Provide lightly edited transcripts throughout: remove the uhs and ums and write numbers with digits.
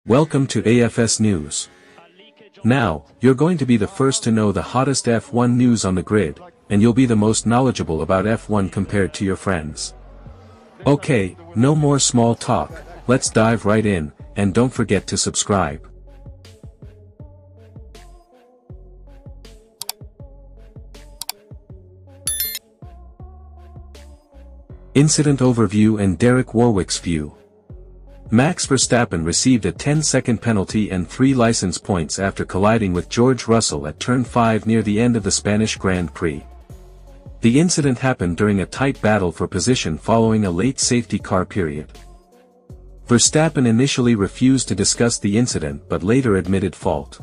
Welcome to AFS News. Now, you're going to be the first to know the hottest F1 news on the grid, and you'll be the most knowledgeable about F1 compared to your friends. Okay, no more small talk, let's dive right in, and don't forget to subscribe. Incident overview and Derek Warwick's view. Max Verstappen received a 10-second penalty and 3 license points after colliding with George Russell at Turn 5 near the end of the Spanish Grand Prix. The incident happened during a tight battle for position following a late safety car period. Verstappen initially refused to discuss the incident but later admitted fault.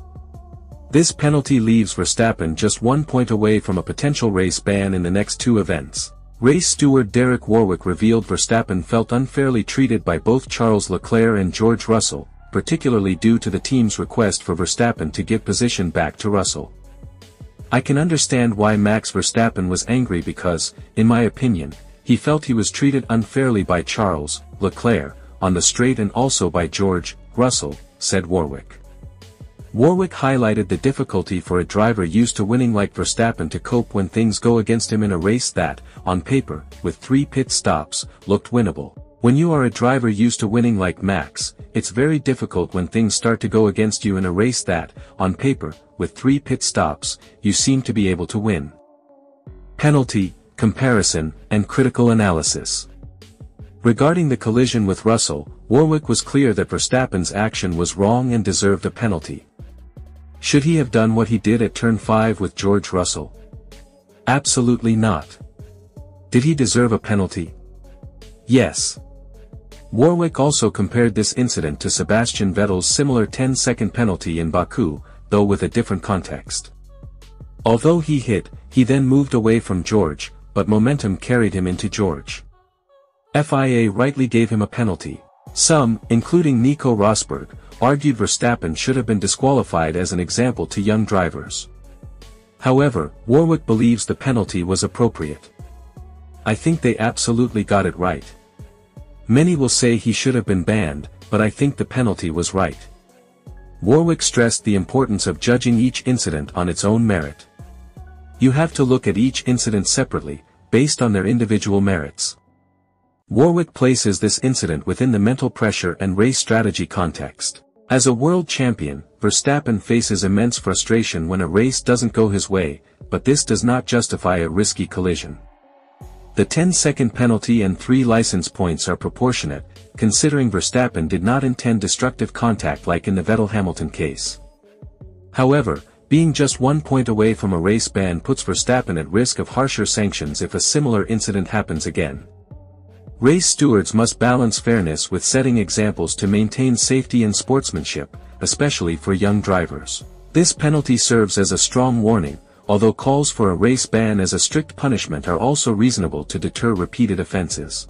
This penalty leaves Verstappen just 1 point away from a potential race ban in the next 2 events. Race steward Derek Warwick revealed Verstappen felt unfairly treated by both Charles Leclerc and George Russell, particularly due to the team's request for Verstappen to give position back to Russell. I can understand why Max Verstappen was angry because, in my opinion, he felt he was treated unfairly by Charles Leclerc on the straight and also by George Russell, said Warwick. Warwick highlighted the difficulty for a driver used to winning like Verstappen to cope when things go against him in a race that, on paper, with 3 pit stops, looked winnable. When you are a driver used to winning like Max, it's very difficult when things start to go against you in a race that, on paper, with 3 pit stops, you seem to be able to win. Penalty, comparison, and critical analysis. Regarding the collision with Russell, Warwick was clear that Verstappen's action was wrong and deserved a penalty. Should he have done what he did at Turn 5 with George Russell? Absolutely not. Did he deserve a penalty? Yes. Warwick also compared this incident to Sebastian Vettel's similar 10-second penalty in Baku, though with a different context. Although he hit, he then moved away from George, but momentum carried him into George. FIA rightly gave him a penalty. Some, including Nico Rosberg, argued Verstappen should have been disqualified as an example to young drivers. However, Warwick believes the penalty was appropriate. I think they absolutely got it right. Many will say he should have been banned, but I think the penalty was right. Warwick stressed the importance of judging each incident on its own merit. You have to look at each incident separately, based on their individual merits. Warwick places this incident within the mental pressure and race strategy context. As a world champion, Verstappen faces immense frustration when a race doesn't go his way, but this does not justify a risky collision. The 10-second penalty and 3 license points are proportionate, considering Verstappen did not intend destructive contact like in the Vettel-Hamilton case. However, being just 1 point away from a race ban puts Verstappen at risk of harsher sanctions if a similar incident happens again. Race stewards must balance fairness with setting examples to maintain safety and sportsmanship, especially for young drivers. This penalty serves as a strong warning, although calls for a race ban as a strict punishment are also reasonable to deter repeated offenses.